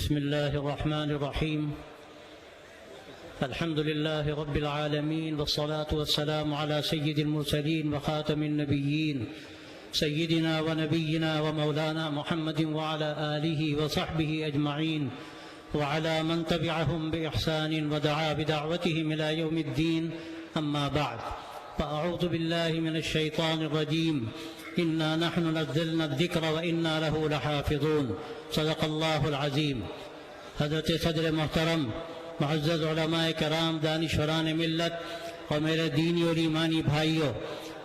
بسم الله الرحمن الرحيم. الحمد لله رب العالمين، والصلاة والسلام على سيد المرسلين وخاتم النبيين سيدنا ونبينا ومولانا محمد وعلى آله وصحبه أجمعين وعلى من تبعهم بإحسان ودعا بدعوتهم إلى يوم الدين. أما بعد، فأعوذ بالله من الشيطان الرجيم. إنا نحن نزلنا الذكر وإنا له لحافظون. صدق الله العظیم. حضرت صدر محترم، معزز علماء کرام، دانشوران ملت اور میرے دینی اور ایمانی بھائیوں،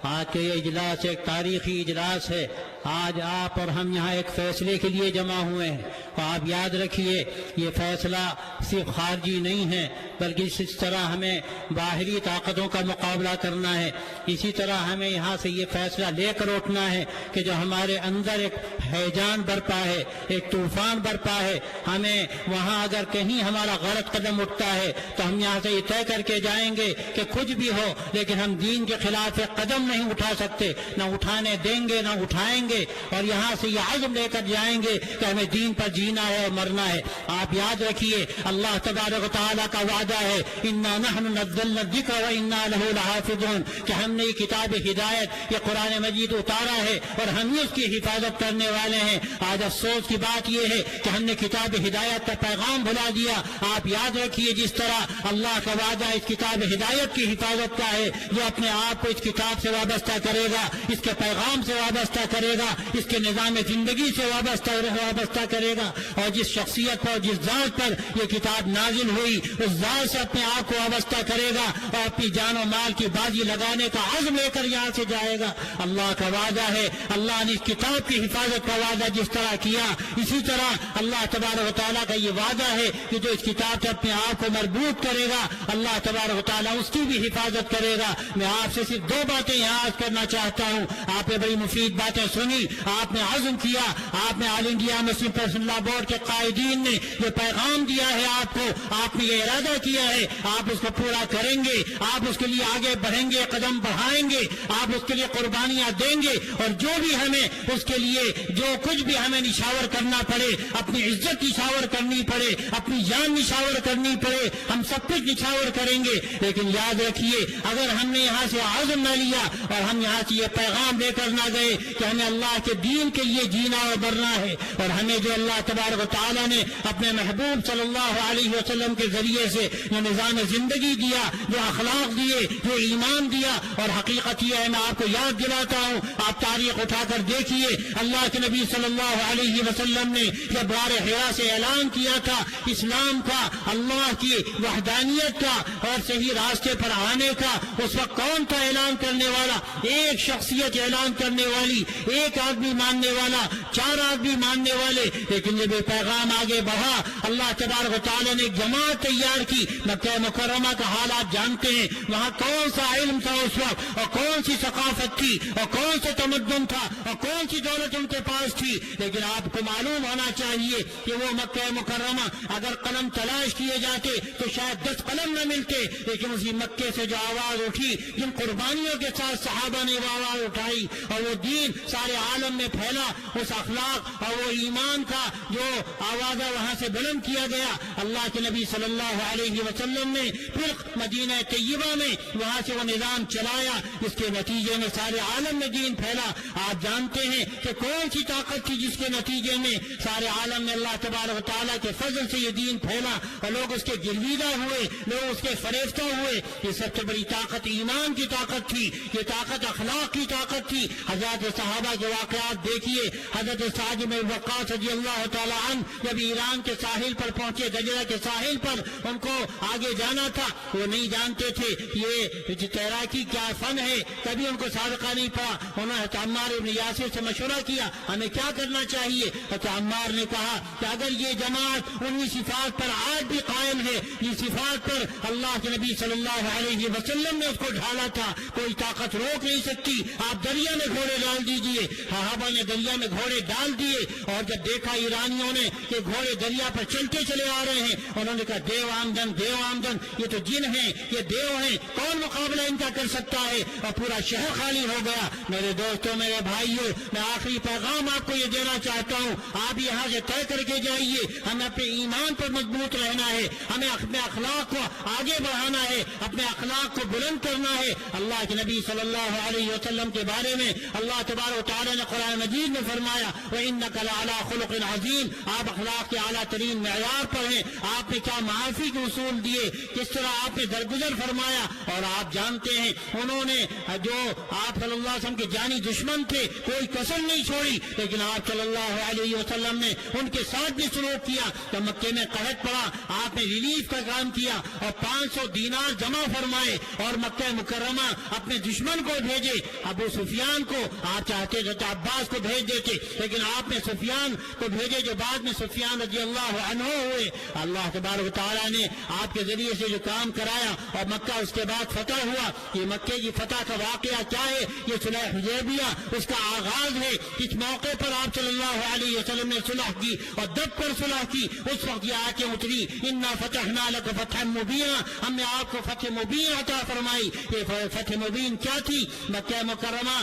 آج کے یہ اجلاس ایک تاریخی اجلاس ہے. آج آپ اور ہم یہاں ایک فیصلے کے لیے جمع ہوئے ہیں، اور آپ یاد رکھیے یہ فیصلہ صرف خارجی نہیں ہے، بلکہ اس طرح ہمیں باہری طاقتوں کا مقابلہ کرنا ہے. اسی طرح ہمیں یہاں سے یہ فیصلہ لے کر اٹھنا ہے کہ جو ہمارے اندر ایک ہیجان برپا ہے، ایک طوفان برپا ہے، ہمیں وہاں اگر کہیں ہمارا غلط قدم اٹھتا ہے تو ہم یہاں سے یہ طے کر کے جائیں گے کہ کچھ بھی ہو لیکن ہم دین کے خلاف ایک قدم نہیں اٹھا سکتے، نہ اٹھانے دیں گے، نہ اٹھائیں گے، اور یہاں سے یہ عزم لے کر جائیں گے کہ ہمیں دین پر جینا ہے اور مرنا ہے. آپ یاد رکھیے اللہ تبارک و تعالیٰ کا وعدہ ہے، انا نحن نزلنا الذکر وانا لہ لحافظون، کہ ہم نے یہ کتاب ہدایت، یہ قرآن مجید اتارا ہے اور ہم ہی اس کی حفاظت کرنے والے ہیں. آج افسوس کی بات یہ ہے کہ ہم نے کتاب ہدایت کا پیغام بھلا دیا. آپ یاد رکھیے جس طرح اللہ کا وعدہ اس کتاب ہدایت کی حفاظت کا ہے، جو اپنے آپ کو اس کتاب سے وابستہ کرے گا، اس کے پیغام سے وابستہ کرے گا، اس کے نظام زندگی سے وابستہ کرے گا، اور جس شخصیت پر، جس ذات پر یہ کتاب نازل ہوئی، اس ذات سے اپنے آپ کو وابستہ کرے گا اور اپنی جان و مال کی بازی لگانے کا عزم لے کر یہاں سے جائے گا. اللہ کا وعدہ ہے، اللہ نے اس کتاب کی حفاظت کا وعدہ جس طرح کیا، اسی طرح اللہ تبارک و تعالیٰ کا یہ وعدہ ہے کہ جو اس کتاب سے اپنے آپ کو مربوط کرے گا، اللہ تبارک و تعالیٰ اس کی بھی حفاظت کرے گا. میں آپ سے صرف دو باتیں یہاں عرض کرنا چاہتا ہوں. آپ نے بڑی مفید باتیں سنی، آپ نے عزم کیا، آپ نے آل انڈیا مسلم پرسنل لا بورڈ کے قائدین نے جو پیغام دیا ہے آپ کو، آپ نے یہ ارادہ کیا ہے آپ اس کو پورا کریں گے، آپ اس کے لیے آگے بڑھیں گے، قدم بڑھائیں گے، آپ اس کے لیے قربانیاں دیں گے، اور جو بھی ہمیں اس کے لیے جو کچھ بھی ہمیں نشاور کرنا پڑے، اپنی عزت نشاور کرنی پڑے، اپنی جان نشاور کرنی پڑے، ہم سب کچھ نشاور کریں گے. لیکن یاد رکھیے اگر ہم نے یہاں سے عزم نہ لیا اور ہم یہاں سے یہ پیغام لے کر نہ گئے کہ ہمیں اللہ کے دین کے لیے جینا اور مرنا ہے، اور ہمیں جو اللہ تبارک و تعالیٰ نے اپنے محبوب صلی اللہ علیہ وسلم کے ذریعے سے جو نظام زندگی دیا، جو اخلاق دیے، جو ایمان دیا، اور حقیقت یہ ہے میں آپ کو یاد دلاتا ہوں، آپ تاریخ اٹھا کر دیکھیے اللہ کے نبی صلی اللہ علیہ وسلم نے جب غار حرا سے اعلان کیا تھا اسلام کا، اللہ کی وحدانیت کا اور صحیح راستے پر آنے کا، اس وقت کون تھا اعلان کرنے والا؟ ایک شخصیت اعلان کرنے والی، ایک آدمی ماننے والا، 4 آدمی ماننے والے. لیکن جب یہ پیغام آگے بڑھا، اللہ تبارک و تعالیٰ نے ایک جماعت تیار کی. مکہ مکرمہ کا حال آپ جانتے ہیں، وہاں کون سا علم تھا اس وقت، اور کون سی ثقافت تھی، اور کون سے تمدن تھا، اور کون سی دولت ان کے پاس تھی. لیکن آپ کو معلوم ہونا چاہیے کہ وہ مکہ مکرمہ اگر قلم تلاش کیے جاتے تو شاید 10 قلم نہ ملتے. لیکن اسی مکے سے جو آواز اٹھی، جن قربانیوں کے ساتھ صحابہ نے وہ آواز اٹھائی اور وہ دین سارے عالم میں پھیلا، اس اخلاق اور وہ ایمان کا جو آواز وہاں سے بلند کیا گیا، اللہ کے نبی صلی اللہ علیہ وسلم نے پھر مدینہ طیبہ میں وہاں سے وہ نظام چلایا، اس کے نتیجے میں سارے عالم میں دین پھیلا. آپ جانتے ہیں کہ کون سی طاقت تھی جس کے نتیجے میں سارے عالم میں اللہ تبارک و تعالیٰ کے فضل سے یہ دین پھیلا اور لوگ اس کے گرویدہ ہوئے، لوگ اس کے فریفتہ ہوئے. یہ سب سے بڑی طاقت ایمان کی طاقت تھی، یہ طاقت اخلاق کی طاقت تھی. حضرات صحابہ کے واقعات دیکھیے. حضرت سعد بن وقاص رضی اللہ تعالیٰ عنہ جب ایران کے ساحل پر پہنچے، دجلہ کے ساحل پر ان کو آگے جانا تھا، وہ نہیں جانتے تھے یہ تیراکی کیا فن ہے، کبھی ان کو سابقہ نہیں پڑا. انہوں نے عمار بن یاسر سے مشورہ کیا ہمیں کیا کرنا چاہیے. عمار نے کہا کہ اگر یہ جماعت انہی صفات پر آج بھی قائم ہے، یہ صفات پر اللہ کے نبی صلی اللہ علیہ وسلم نے اس کو ڈھالا تھا، کوئی طاقت روک نہیں سکتی. آپ دریا میں گھوڑے ڈال دیجئے، صحابہ نے دریا میں گھوڑے ڈال دیے، اور جب دیکھا ایرانیوں نے کہ گھوڑے دریا پر چلتے چلے آ رہے ہیں، انہوں نے کہا دیو آمدن دیو آمدن، یہ تو جن ہیں، یہ دیو ہیں، کون مقابلہ ان کا کر سکتا ہے؟ اور پورا شہر خالی ہو گیا۔ میرے دوستوں، میرے بھائیوں، میں آخری پیغام آپ کو یہ دینا چاہتا ہوں، آپ یہاں سے طے کر کے جائیے، ہمیں اپنے ایمان پر مضبوط رہنا ہے، ہمیں اپنے اخلاق کو آگے بڑھانا ہے، اپنے اخلاق کو بلند کرنا ہے۔ اللہ کے نبی صلی اللہ علیہ وسلم کے بارے میں اللہ تبارک و تعالیٰ نے قرآن مجید میں فرمایا وَإِنَّكَ لَعَلَىٰ خُلُقٍ عَظِيمٍ، آپ اخلاق کے اعلیٰ ترین معیار پر ہیں۔ آپ نے کیا معافی کے اصول دیے، کس طرح آپ نے درگزر فرمایا، اور آپ جانتے ہیں انہوں نے جو آپ صلی اللہ علیہ وسلم کے جانی دشمن تھے کوئی کسر نہیں چھوڑی، لیکن آپ صلی اللہ علیہ وسلم نے ان کے ساتھ بھی سلوک کیا۔ جب مکے میں قحط پڑا، آپ نے ریلیف کا کام کیا اور 500 دینار جمع فرمائے اور مکہ مکرمہ اپنے دشمن کو بھیجے۔ ابو سفیان کو آپ چاہتے تھے تو عباس کو بھیج دیتے، لیکن آپ نے سفیان کو بھیجے، جو بعد میں سفیان رضی اللہ عنہ ہوئے۔ اللہ تبارک و تعالیٰ نے آپ کے ذریعے سے جو کام کرایا اور مکہ اس کے بعد فتح ہوا۔ یہ مکے کی فتح کا واقعہ کیا ہے؟ یہ صلح حدیبیہ اس کا آغاز ہے۔ اس موقع پر آپ صلی اللہ علیہ وسلم نے صلح کی اور دب کر صلح کی۔ اس وقت یہ آیتیں اتری انا فتحنا لک فتحا مبینا، ہم نے آپ کو فتح مبین عطا فرمائی۔ یہ فتح مبین کیا تھی؟ مکہ مکرمہ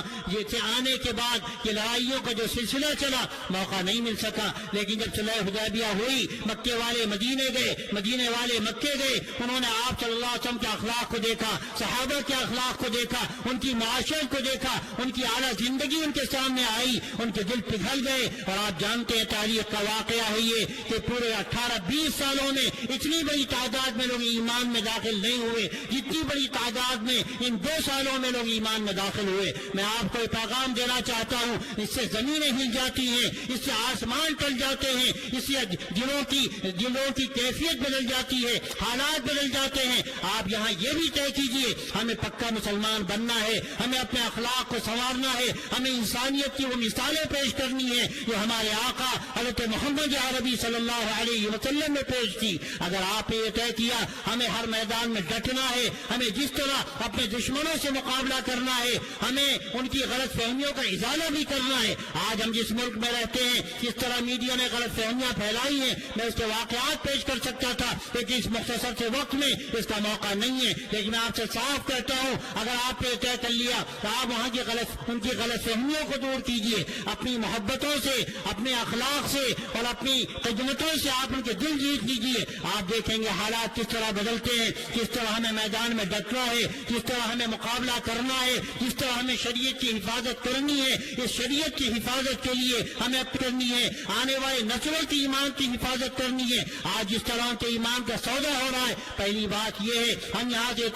سے آنے کے بعد یہ لڑائیوں کا جو سلسلہ چلا، موقع نہیں مل سکا، لیکن جب صلح حدیبیہ ہوئی، مکے والے مدینے گئے، مدینے والے مکے گئے، انہوں نے آپ صلی اللہ علیہ وسلم کے اخلاق کو دیکھا، صحابہ کے اخلاق کو دیکھا، ان کی معاشرت کو دیکھا، ان کی اعلیٰ زندگی ان کے سامنے آئی، ان کے دل پگھل گئے۔ اور آپ جانتے ہیں تاریخ کا واقعہ ہے یہ کہ پورے 18-20 سالوں میں اتنی بڑی تعداد میں لوگ ایمان میں داخل نہیں ہوئے جتنی بڑی تعداد میں ان 2 سالوں میں لوگ ایمان میں داخل ہوئے۔ میں آپ کو ایک پیغام دینا چاہتا ہوں، اس سے زمینیں ہل جاتی ہیں، اس سے آسمان ٹل جاتے ہیں، اس سے دلوں کی کیفیت بدل جاتی ہے، حالات بدل جاتے ہیں۔ آپ یہاں یہ بھی طے کیجئے ہمیں پکا مسلمان بننا ہے، ہمیں اپنے اخلاق کو سنوارنا ہے، ہمیں انسانیت کی وہ مثالیں پیش کرنی ہے جو ہمارے آقا حضرت محمد عربی صلی اللہ علیہ وسلم نے پیش کی۔ اگر آپ نے یہ طے کیا ہمیں ہر میدان میں ڈٹنا ہے، ہمیں جس طرح اپنے دشمنوں سے مقابلہ کرنا ہے، ہمیں ان کی غلط فہمیوں کا ازالہ بھی کرنا ہے۔ آج ہم جس ملک میں رہتے ہیں، جس طرح میڈیا نے غلط فہمیاں پھیلائی ہیں، میں اس کے واقعات پیش کر سکتا تھا، لیکن اس مختصر سے وقت میں اس کا موقع نہیں ہے۔ لیکن میں آپ سے صاف کہتا ہوں، اگر آپ نے طے کر لیا تو آپ وہاں کی ان کی غلط فہمیوں کو دور کیجیے، اپنی محبتوں سے، اپنے اخلاق سے اور اپنی خدمتوں سے آپ ان کے دل جیت لیجیے۔ آپ دیکھیں گے حالات کس طرح بدلتے ہیں، کس طرح ہمیں میدان میں ڈٹنا ہے، کس طرح ہمیں مقابلہ کرنا ہے، کس طرح ہمیں شریعت کی حفاظت کرنی ہے۔ اس شریعت کی حفاظت کے لیے ہمیں کرنی ہے، آنے والے نسلوں کی ایمان کی حفاظت کرنی ہے۔ آج جس طرح کے ایمان کا سودا ہو رہا ہے، پہلی بات یہ ہے ہم یہاں سے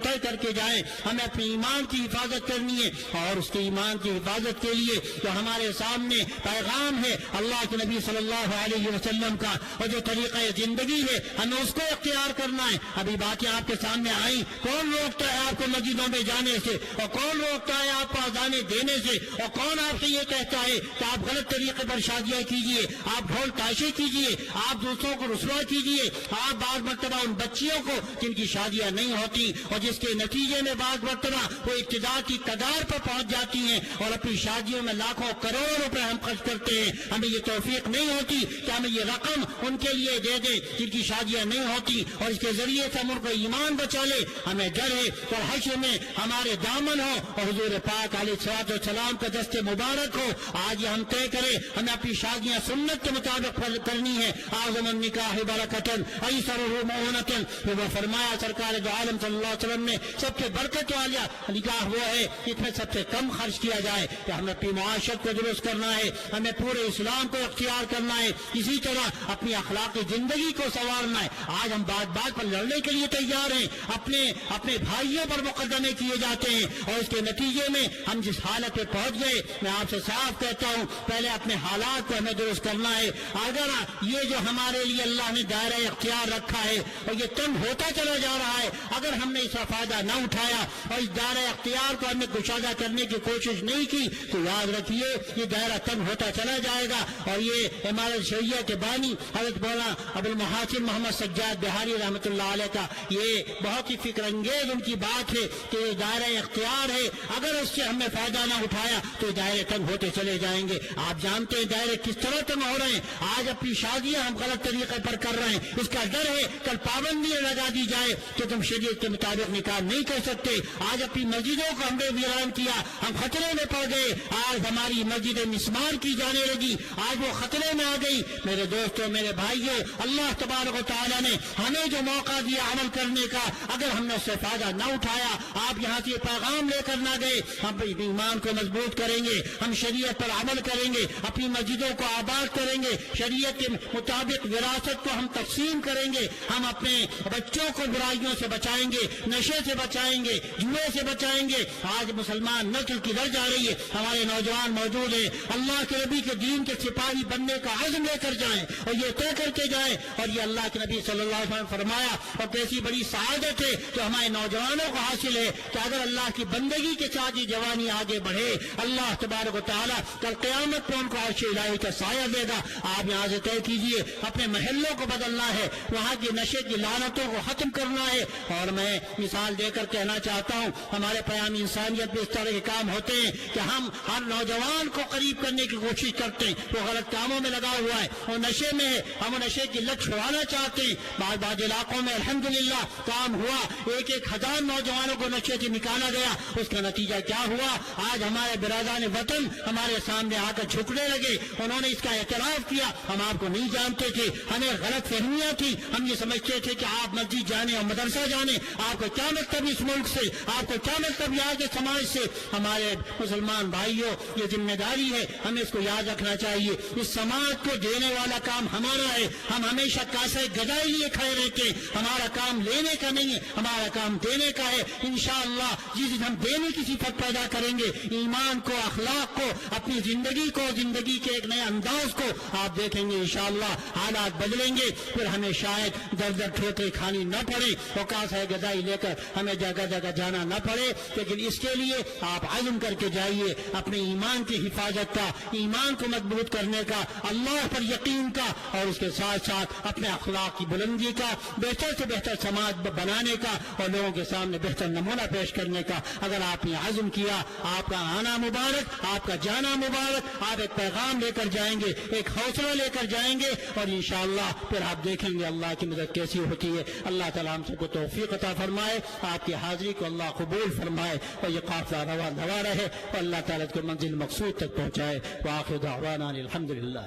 طے کر کے جائیں، ہمیں اپنے ایمان کی حفاظت کرنی ہے، اور اس کے ایمان کی حفاظت کے لیے جو ہمارے سامنے پیغام ہے اللہ کے نبی صلی اللہ علیہ وسلم کا، اور جو طریقہ زندگی ہے ہمیں اس کو اختیار کرنا ہے۔ ابھی باتیں آپ کے سامنے آئیں، کون روکتا ہے آپ کو مسجدوں میں جانے سے، اور کون روکتا ہے آپ کو اذانیں دینے سے، اور کون آپ سے یہ کہتا ہے کہ آپ غلط طریقے پر شادیاں کیجئے، آپ ڈھول تاشے کیجئے، آپ دوسروں کو رسوا کیجئے، آپ بعض مرتبہ ان بچیوں کو جن کی شادیاں نہیں ہوتی اور جس کے نتیجے میں بعض مرتبہ وہ ابتدا کی کگار پر پہنچ جاتی ہیں اور اپنی شادیوں میں لاکھوں کروڑوں روپے ہم خرچ کرتے ہیں، ہمیں یہ توفیق نہیں ہوتی کہ ہمیں یہ رقم ان کے لیے دے دیں جن کی شادیاں نہیں ہوتی، اور اس کے ذریعے سے ہم ان کو ایمان بچا لے۔ ہمیں ڈر ہے اور حشر میں ہمارے دامن ہو اور حضور پاک علیہ الصلوۃ والسلام کا دست مبارک ہو۔ آج یہ ہم طے کریں ہمیں اپنی شادیاں سنت کے مطابق کرنی ہے۔ اعظم النکاح برکتن ایسرہ مؤونتن، وہ فرمایا سرکار دو عالم صلی اللہ علیہ وسلم نے سب سے برکت والا نکاح وہ ہے جس میں سب سے کم خرچ کیا جائے۔ کہ ہمیں اپنی معاشرت کو درست کرنا ہے، ہمیں پورے اسلام کو اختیار کرنا ہے، اسی طرح اپنی اخلاقی زندگی کو سنوارنا ہے۔ آج ہم بات پر لڑنے کے لیے تیار ہیں، اپنے بھائیوں پر مقدمے کیے جاتے ہیں، اور اس کے نتیجے میں ہم جس حالت پہ پہنچ گئے، میں آپ سے صاف کہتا ہوں پہلے اپنے حالات کو ہمیں درست کرنا ہے۔ اگر یہ جو ہمارے لیے اللہ نے دائرہ اختیار رکھا ہے اور یہ تنگ ہوتا چلا جا رہا ہے، اگر ہم نے اس کا فائدہ نہ اٹھایا اور اس دائرہ اختیار کو ہم نے کشادہ کرنے کی کوشش نہیں کی تو یاد رکھیے یہ دائرہ تنگ ہوتا چلا جائے گا۔ اور یہ عمارت شریعہ کے بانی حضرت مولانا ابو المحاسن محمد سجاد بہاری رحمۃ اللہ علیہ کا یہ بہت ہی فکر انگیز ان کی بات ہے کہ یہ دائرہ اختیار ہے، اگر اس سے ہم نے فائدہ نہ اٹھایا تو دائرے تنگ ہوتے چلے جائیں گے. آپ جانتے ہیں دائرے کس طرح تنگ ہو رہے ہیں. آج اپنی شادیاں ہم غلط طریقے پر کر رہے ہیں, اس کا ڈر ہے کل پابندیاں لگا دی جائے کہ تم شریعت کے مطابق نکاح نہیں کر سکتے. آج اپنی مسجدوں کو ہم نے ویران کیا, ہم خطرے میں پڑ گئے. آج ہماری مسجدیں مسمار کی جانے لگی, آج وہ خطرے میں آ گئی. میرے دوستوں, میرے بھائیوں, اللہ تبارک و تعالیٰ نے ہمیں جو موقع دیا عمل کرنے کا, اگر ہم نے اس سے فائدہ نہ اٹھایا, آپ یہاں سے پیغام لے کر نہ گئے, ہم ایمان کو مضبوط کریں گے, ہم شریعت پر عمل کریں گے, اپنی مسجدوں کو آباد کریں گے, شریعت کے مطابق وراثت کو ہم تقسیم کریں گے, ہم اپنے بچوں کو برائیوں سے بچائیں گے, نشے سے بچائیں گے, جوئے سے بچائیں گے. آج مسلمان نسل کدھر جا رہی ہے؟ ہمارے نوجوان موجود ہیں, اللہ کے نبی کے دین کے سپاہی بننے کا عزم لے کر جائیں اور یہ طے کر کے جائیں. اور یہ اللہ کے نبی صلی اللہ علیہ وسلم فرمایا, اور کیسی بڑی سعادت ہے جو ہمارے نوجوانوں کو حاصل ہے کہ اگر اللہ کی بندگی کے ساتھ یہ جوانی آگے بڑھے, اللہ تبارک و تعالیٰ کل قیامت کو ان کو عرش الہی کا سایہ دے گا. آپ یہاں سے طے کیجئے, اپنے محلوں کو بدلنا ہے, وہاں کی نشے کی لعنتوں کو ختم کرنا ہے. اور میں مثال دے کر کہنا چاہتا ہوں, ہمارے پیام انسانیت میں اس طرح کے کام ہوتے ہیں کہ ہم ہر نوجوان کو قریب کرنے کی کوشش کرتے ہیں. وہ غلط کاموں میں لگا ہوا ہے, وہ نشے میں ہے, ہم نشے کی لت چھڑانا چاہتے ہیں. بعض علاقوں میں الحمدللہ کام ہوا, 1,000 نوجوانوں کو نشے سے نکالا گیا. اس کا نتیجہ کیا ہوا؟ آج ہمارے برادران وطن ہمارے سامنے آ کر جھکنے لگے, انہوں نے اس کا اعتراف کیا. ہم آپ کو نہیں جانتے تھے, ہمیں غلط فہمیاں تھی, ہم یہ سمجھتے تھے کہ آپ مسجد جانے اور مدرسہ جانے, آپ کو کیا مطلب اس ملک سے, آپ کو کیا مطلب یہاں کے سماج سے. ہمارے مسلمان بھائیوں, یہ ذمہ داری ہے, ہمیں اس کو یاد رکھنا چاہیے. اس سماج کو دینے والا کام ہمارا ہے. ہم ہمیشہ کاسے گدائی لیے کھڑے رہتے ہیں. ہمارا کام لینے کا نہیں ہے, ہمارا کام دینے کا ہے. انشاءاللہ جس دن ہم دینے کی صفت پیدا کریں گے, ایمان کو, اخلاق کو, اپنی زندگی کو, زندگی کے ایک نئے انداز کو, آپ دیکھیں گے انشاءاللہ حالات بدلیں گے. پھر ہمیں شاید در در ٹھوکریں کھانی نہ پڑے, اور کاسے گدائی لے کر ہمیں جگہ جگہ جانا نہ پڑے. لیکن اس کے لیے آپ عزم کر کے جائیے, اپنے ایمان کی حفاظت کا, ایمان کو مضبوط کرنے کا, اللہ پر یقین کا, اور اس کے ساتھ ساتھ اپنے اخلاق کی بلندی کا, بہتر سے بہتر سماج بنانے کا, اور لوگوں کے سامنے بہتر نمونہ پیش کرنے کا. اگر آپ نے عزم کیا, آپ کا آنا مبارک, آپ کا جانا مبارک. آپ ایک پیغام لے کر جائیں گے, ایک حوصلہ لے کر جائیں گے, اور انشاءاللہ پھر آپ دیکھیں گے اللہ کی مدد کیسی ہوتی ہے. اللہ تعالیٰ ہم سب کو توفیق عطا فرمائے, آپ کی حاضری کو اللہ قبول فرمائے, اور یہ قافلہ روا رہے, اور اللہ تعالیٰ کو منزل مقصود تک پہنچائے. وآخر دعوانا الحمدللہ.